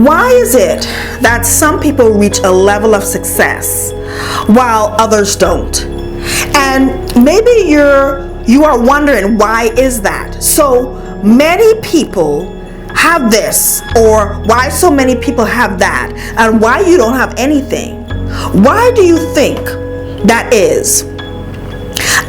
Why is it that some people reach a level of success while others don't? And maybe you are wondering, why is that? So many people have this, or why so many people have that, and why you don't have anything. Why do you think that is?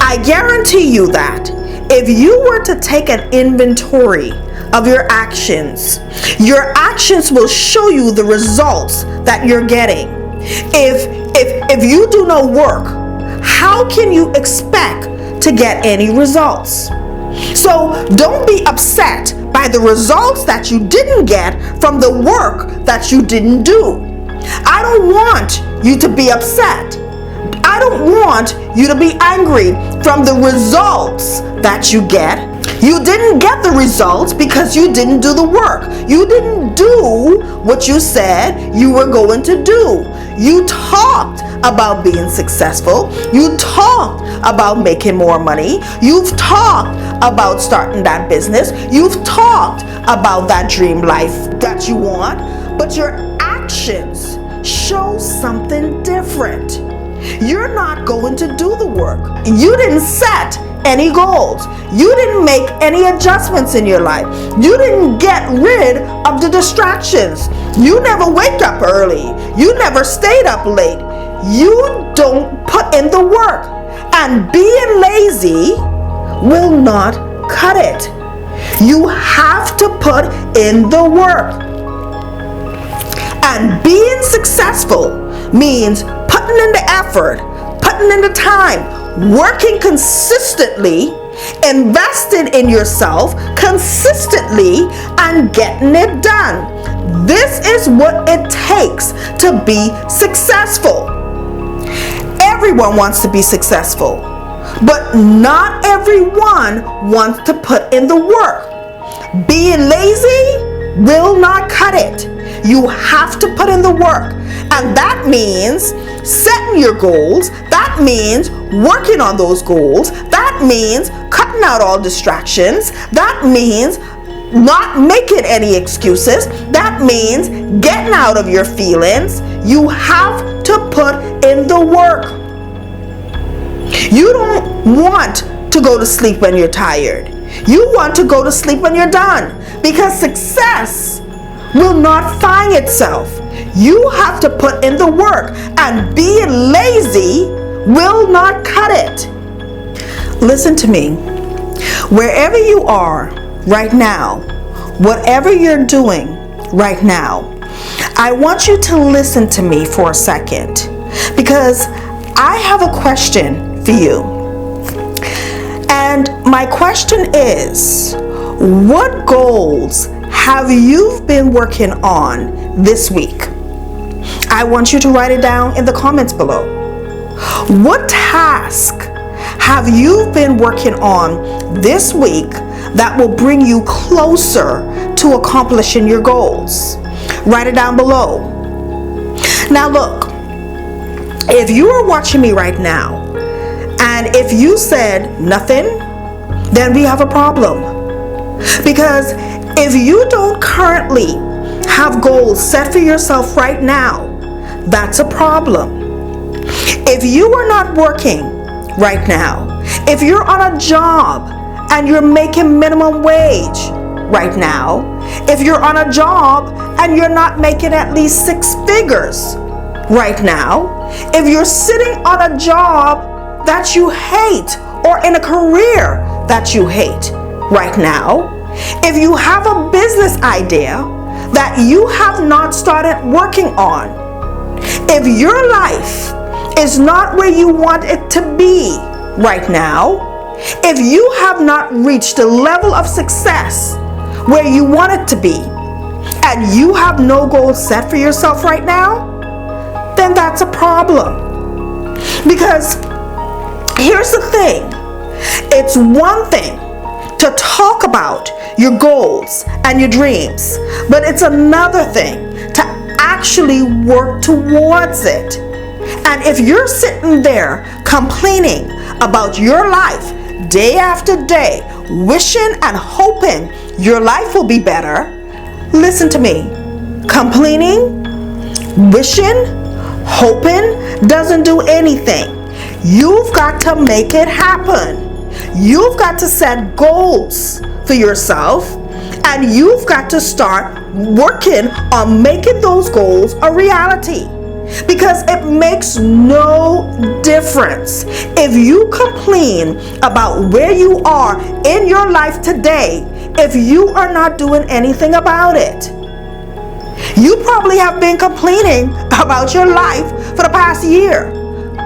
I guarantee you that if you were to take an inventory of your actions will show you the results that you're getting. If you do no work, how can you expect to get any results? So don't be upset by the results that you didn't get from the work that you didn't do. I don't want you to be upset. I don't want you to be angry from the results that you get. You didn't get the results because you didn't do the work. You didn't do what you said you were going to do. You talked about being successful. You talked about making more money. You've talked about starting that business. You've talked about that dream life that you want, but your actions show something different. You're not going to do the work. You didn't set any goals. You didn't make any adjustments in your life. You didn't get rid of the distractions. You never waked up early. You never stayed up late. You don't put in the work. And being lazy will not cut it. You have to put in the work. And being successful means putting in the effort, putting in the time, working consistently, investing in yourself consistently, and getting it done. This is what it takes to be successful. Everyone wants to be successful, but not everyone wants to put in the work. Being lazy will not cut it. You have to put in the work. And that means setting your goals. That means working on those goals. That means cutting out all distractions. That means not making any excuses. That means getting out of your feelings. You have to put in the work. You don't want to go to sleep when you're tired. You want to go to sleep when you're done, because success will not find itself. You have to put in the work, and being lazy will not cut it. Listen to me. Wherever you are right now, whatever you're doing right now, I want you to listen to me for a second, because I have a question for you. And my question is, what goals have you been working on this week? I want you to write it down in the comments below. What task have you been working on this week that will bring you closer to accomplishing your goals? Write it down below. Now look, if you are watching me right now, and if you said nothing, then we have a problem. Because if you don't currently have goals set for yourself right now, that's a problem. If you are not working right now, if you're on a job and you're making minimum wage right now, if you're on a job and you're not making at least 6 figures right now, if you're sitting on a job that you hate or in a career that you hate right now, if you have a business idea that you have not started working on, if your life is not where you want it to be right now, if you have not reached the level of success where you want it to be, and you have no goals set for yourself right now, then that's a problem. Because here's the thing. It's one thing to talk about your goals and your dreams, but it's another thing to actually work towards it. And if you're sitting there complaining about your life day after day, wishing and hoping your life will be better, listen to me. Complaining, wishing, hoping doesn't do anything. You've got to make it happen. You've got to set goals for yourself, and you've got to start working on making those goals a reality. Because it makes no difference if you complain about where you are in your life today if you are not doing anything about it. You probably have been complaining about your life for the past year,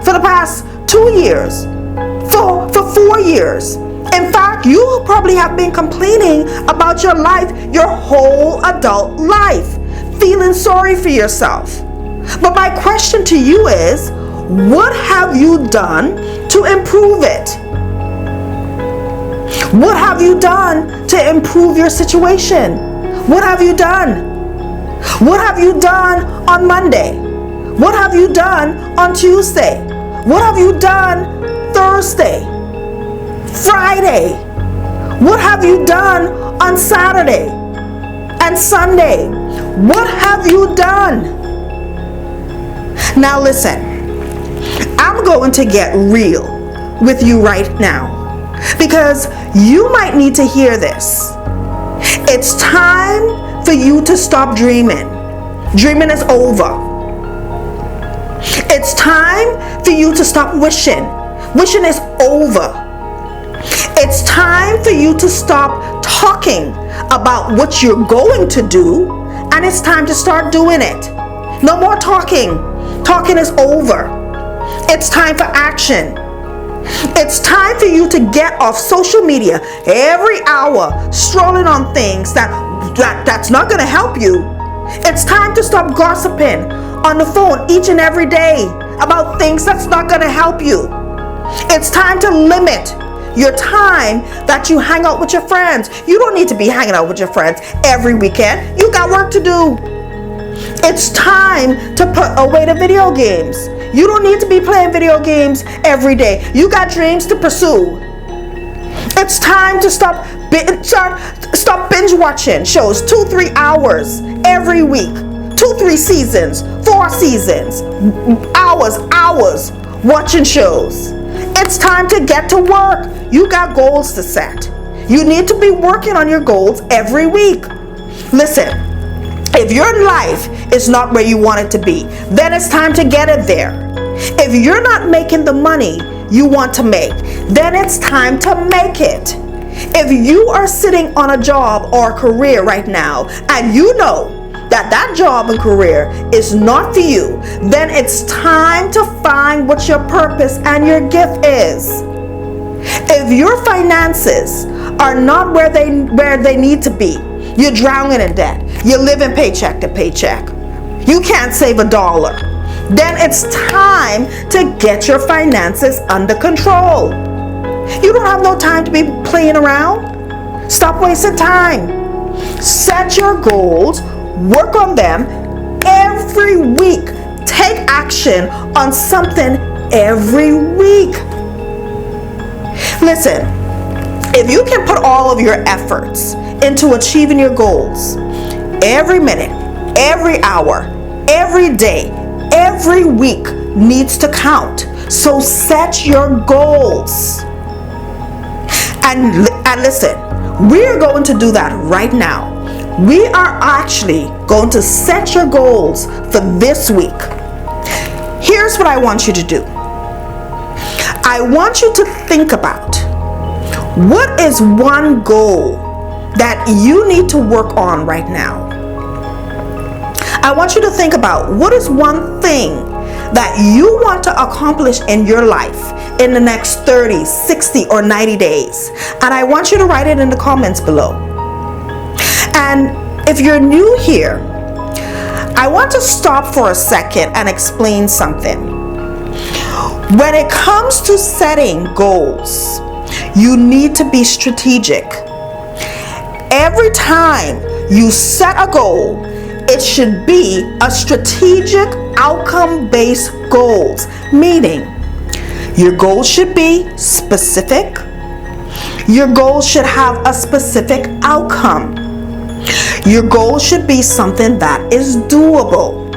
for the past 2 years, for 4 years. In fact, you probably have been complaining about your life your whole adult life, feeling sorry for yourself. But my question to you is, what have you done to improve it? What have you done to improve your situation? What have you done? What have you done on Monday? What have you done on Tuesday? What have you done Thursday? Friday? What have you done on Saturday and Sunday? What have you done? Now listen, I'm going to get real with you right now because you might need to hear this. It's time for you to stop dreaming. Dreaming is over. It's time for you to stop wishing. Wishing is over. It's time for you to stop talking about what you're going to do, and it's time to start doing it. No more talking. Talking is over. It's time for action. It's time for you to get off social media every hour strolling on things that's not going to help you. It's time to stop gossiping on the phone each and every day about things that's not going to help you. It's time to limit your time that you hang out with your friends. You don't need to be hanging out with your friends every weekend. You got work to do. It's time to put away the video games. You don't need to be playing video games every day. You got dreams to pursue. It's time to stop binge watching shows 2-3 hours every week. 2-3 seasons, 4 seasons, hours watching shows. It's time to get to work. You got goals to set. You need to be working on your goals every week. Listen. If your life is not where you want it to be, then it's time to get it there. If you're not making the money you want to make, then it's time to make it. If you are sitting on a job or a career right now, and you know that job and career is not for you, then it's time to find what your purpose and your gift is. If your finances are not where they need to be, you're drowning in debt, you're living paycheck to paycheck, you can't save $1, then it's time to get your finances under control. You don't have no time to be playing around. Stop wasting time. Set your goals, work on them every week. Take action on something every week. Listen, if you can put all of your efforts into achieving your goals, every minute, every hour, every day, every week needs to count. So set your goals. And listen, we're going to do that right now. We are actually going to set your goals for this week. Here's what I want you to do. I want you to think about what is one goal that you need to work on right now. I want you to think about what is one thing that you want to accomplish in your life in the next 30, 60, or 90 days. And I want you to write it in the comments below. And if you're new here, I want to stop for a second and explain something. When it comes to setting goals, you need to be strategic. Every time you set a goal, it should be a strategic outcome-based goals, meaning your goals should be specific. Your goals should have a specific outcome. Your goal should be something that is doable.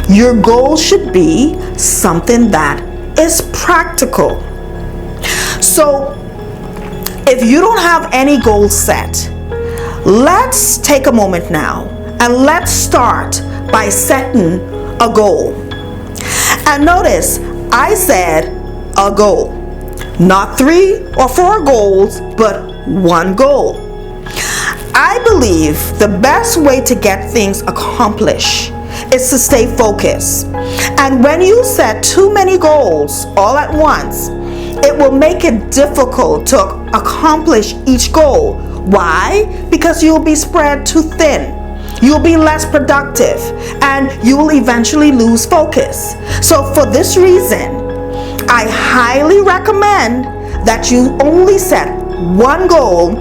Your goal should be something that is practical. So, if you don't have any goals set, let's take a moment now and let's start by setting a goal. And notice, I said a goal. Not 3 or 4 goals, but one goal. I believe the best way to get things accomplished is to stay focused. And when you set too many goals all at once, it will make it difficult to accomplish each goal. Why? Because you'll be spread too thin. You'll be less productive and you will eventually lose focus. So for this reason, I highly recommend that you only set one goal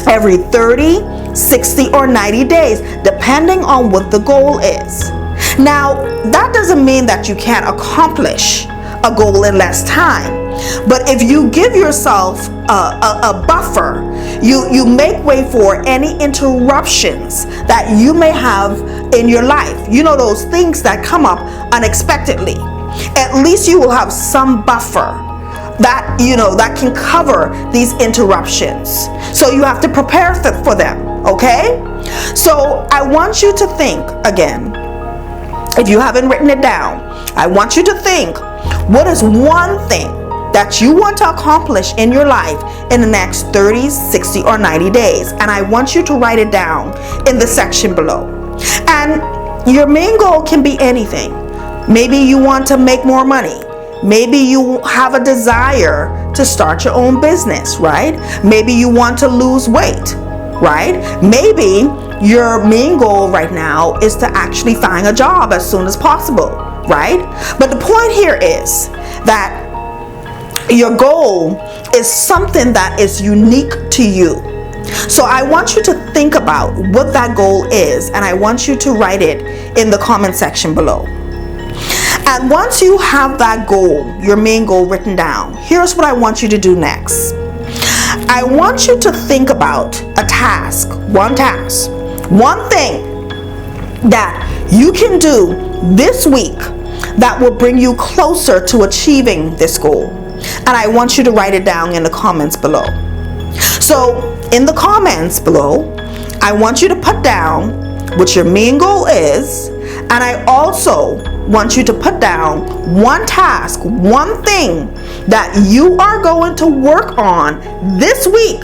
every 30, 60, or 90 days, depending on what the goal is. Now, that doesn't mean that you can't accomplish a goal in less time. But if you give yourself a buffer, you make way for any interruptions that you may have in your life. You know, those things that come up unexpectedly. At least you will have some buffer that, that can cover these interruptions. So you have to prepare for them, okay? So I want you to think again. If you haven't written it down, I want you to think, what is one thing that you want to accomplish in your life in the next 30, 60, or 90 days? And I want you to write it down in the section below. And your main goal can be anything. Maybe you want to make more money. Maybe you have a desire to start your own business, right? Maybe you want to lose weight, right? Maybe your main goal right now is to actually find a job as soon as possible, right? But the point here is that your goal is something that is unique to you. So I want you to think about what that goal is, and I want you to write it in the comment section below. And once you have that goal, your main goal written down, here's what I want you to do next. I want you to think about a task, one thing that you can do this week that will bring you closer to achieving this goal. And I want you to write it down in the comments below. So in the comments below, I want you to put down what your main goal is, and I also want you to put down one task, one thing that you are going to work on this week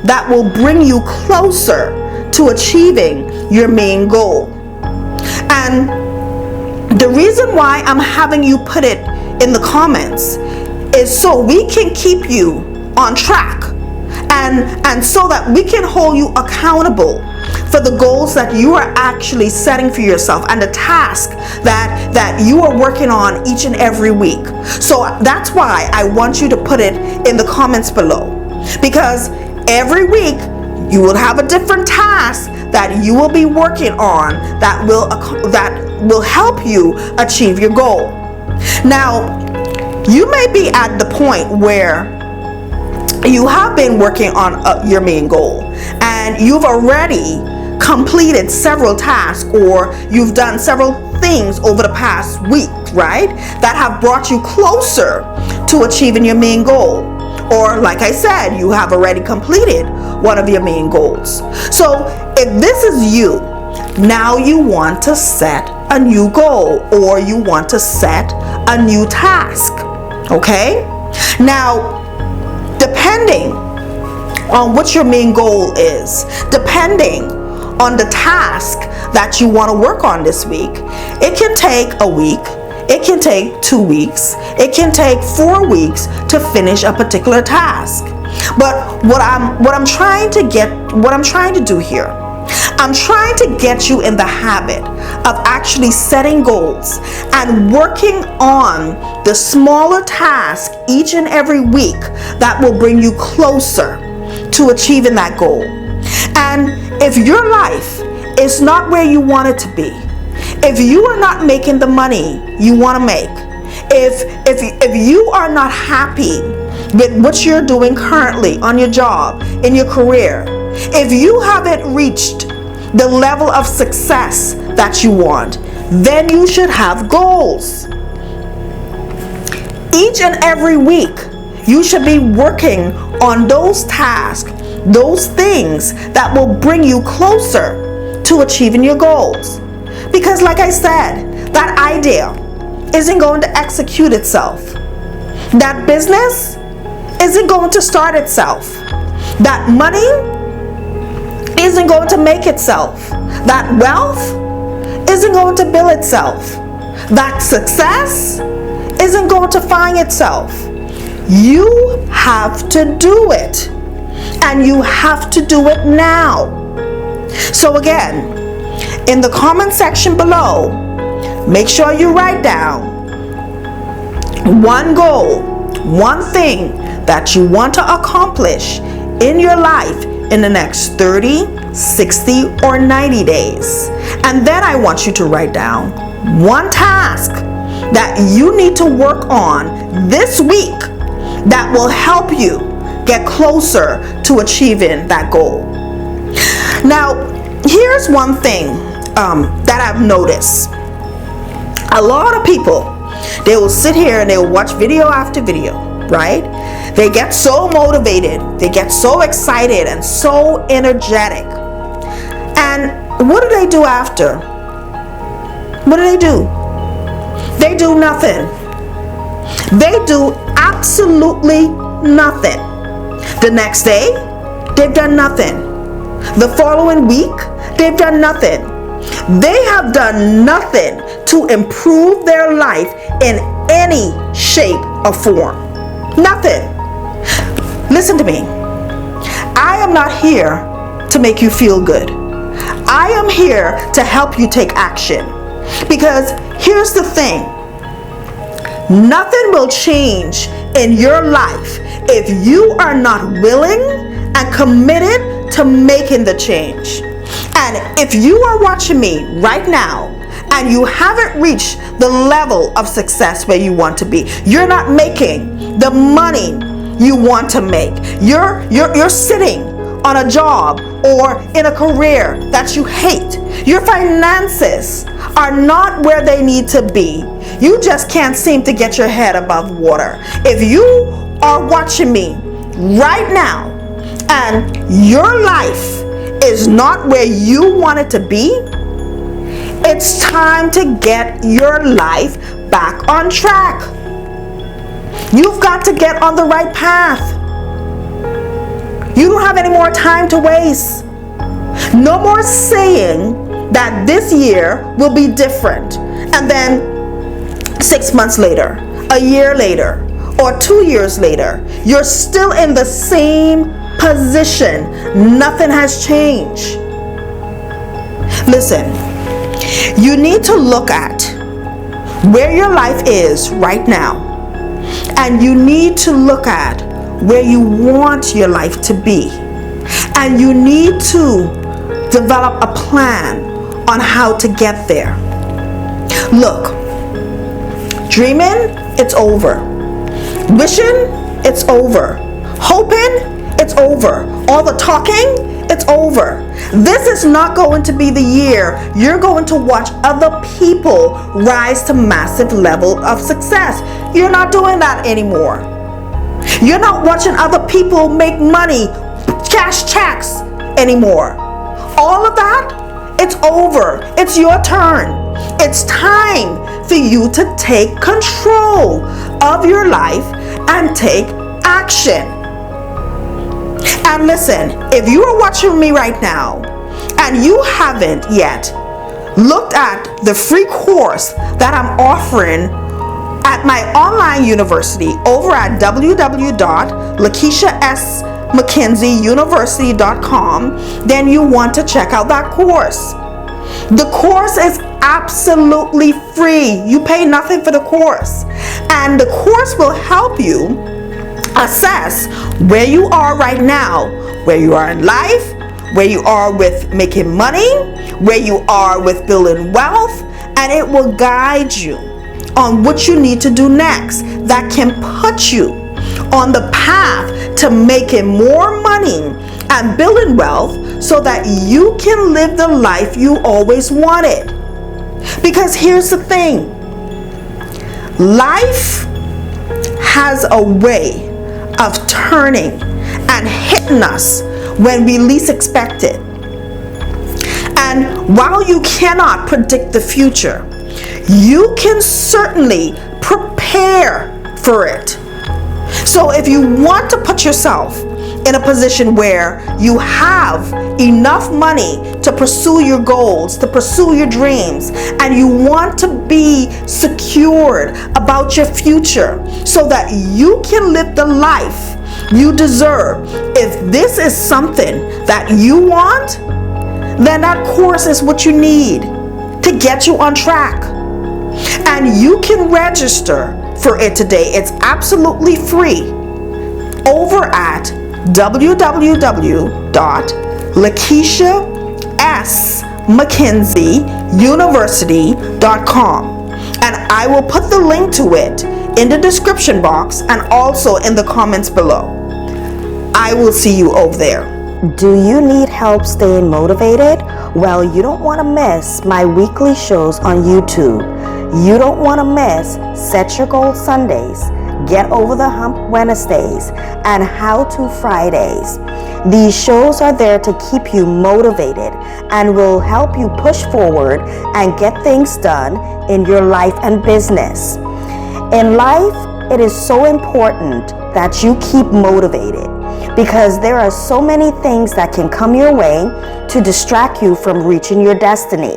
that will bring you closer to achieving your main goal. And the reason why I'm having you put it in the comments is so we can keep you on track and so that we can hold you accountable for the goals that you are actually setting for yourself and the task that you are working on each and every week. So that's why I want you to put it in the comments below, because every week you will have a different task that you will be working on that will help you achieve your goal. Now, you may be at the point where you have been working on your main goal and you've already completed several tasks, or you've done several things over the past week, right, that have brought you closer to achieving your main goal. Or like I said, you have already completed one of your main goals. So if this is you, now you want to set a new goal, or you want to set a new task, okay? Now, depending on what your main goal is, depending on the task that you want to work on this week, it can take a week, it can take 2 weeks, it can take 4 weeks to finish a particular task. But what I'm trying to do here, I'm trying to get you in the habit of actually setting goals and working on the smaller tasks each and every week that will bring you closer to achieving that goal. And if your life is not where you want it to be, if you are not making the money you want to make, if you are not happy with what you're doing currently on your job, in your career, if you haven't reached the level of success that you want, then you should have goals. Each and every week, you should be working on those tasks, those things that will bring you closer to achieving your goals. Because like I said, that idea isn't going to execute itself. That business isn't going to start itself. That money isn't going to make itself. That wealth isn't going to build itself. That success isn't going to find itself. You have to do it. And you have to do it now. So again, in the comment section below, make sure you write down one goal, one thing that you want to accomplish in your life in the next 30, 60, or 90 days. And then I want you to write down one task that you need to work on this week that will help you get closer to achieving that goal. Now, here's one thing that I've noticed. A lot of people, they will sit here and they will watch video after video, right? They get so motivated, they get so excited and so energetic. And what do they do after? What do? They do nothing. They do absolutely nothing. The next day, they've done nothing. The following week, they've done nothing. They have done nothing to improve their life in any shape or form. Nothing. Listen to me. I am not here to make you feel good. I am here to help you take action. Because here's the thing. Nothing will change in your life if you are not willing and committed to making the change. And if you are watching me right now and you haven't reached the level of success where you want to be, you're not making the money you want to make, you're sitting on a job or in a career that you hate, your finances are not where they need to be, you just can't seem to get your head above water. If you are watching me right now and your life is not where you want it to be, it's time to get your life back on track. You've got to get on the right path. You don't have any more time to waste. No more saying that this year will be different and then 6 months later, a year later, or 2 years later, you're still in the same position. Nothing has changed. Listen, you need to look at where your life is right now, and you need to look at where you want your life to be, and you need to develop a plan on how to get there. Look, dreaming, it's over. Wishing, it's over. Hoping, it's over. All the talking, it's over. This is not going to be the year you're going to watch other people rise to massive level of success. You're not doing that anymore. You're not watching other people make money, cash checks anymore. All of that, it's over. It's your turn. It's time for you to take control of your life and take action. And listen, if you are watching me right now and you haven't yet looked at the free course that I'm offering at my online university over at www.LakeishaMcKenzieUniversity.com, then you want to check out that course. The course is absolutely free. You pay nothing for the course. And the course will help you assess where you are right now, where you are in life, where you are with making money, where you are with building wealth, and it will guide you on what you need to do next that can put you on the path to making more money and building wealth, so that you can live the life you always wanted. Because here's the thing, life has a way of turning and hitting us when we least expect it. And while you cannot predict the future, you can certainly prepare for it. So if you want to put yourself in a position where you have enough money to pursue your goals, to pursue your dreams, and you want to be secured about your future so that you can live the life you deserve, if this is something that you want, then that course is what you need to get you on track. And you can register for it today. It's absolutely free over at www.LakeishaMcKenzieUniversity.com, and I will put the link to it in the description box and also in the comments below. I will see you over there. Do you need help staying motivated? Well, you don't want to miss my weekly shows on YouTube. You don't want to miss Set Your Goals Sundays, Get Over the Hump Wednesdays, and How To Fridays. These shows are there to keep you motivated and will help you push forward and get things done in your life and business. In life, it is so important that you keep motivated, because there are so many things that can come your way to distract you from reaching your destiny.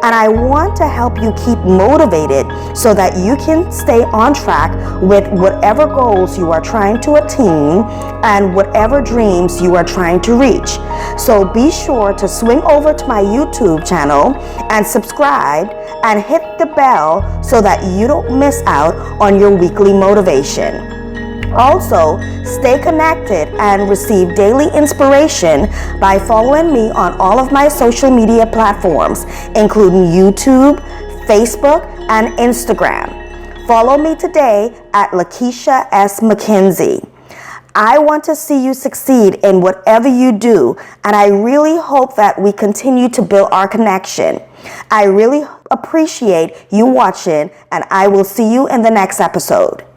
And I want to help you keep motivated so that you can stay on track with whatever goals you are trying to attain and whatever dreams you are trying to reach. So be sure to swing over to my YouTube channel and subscribe and hit the bell so that you don't miss out on your weekly motivation. Also, stay connected and receive daily inspiration by following me on all of my social media platforms, including YouTube, Facebook, and Instagram. Follow me today at Lakeisha S. Mckenzie. I want to see you succeed in whatever you do, and I really hope that we continue to build our connection. I really appreciate you watching, and I will see you in the next episode.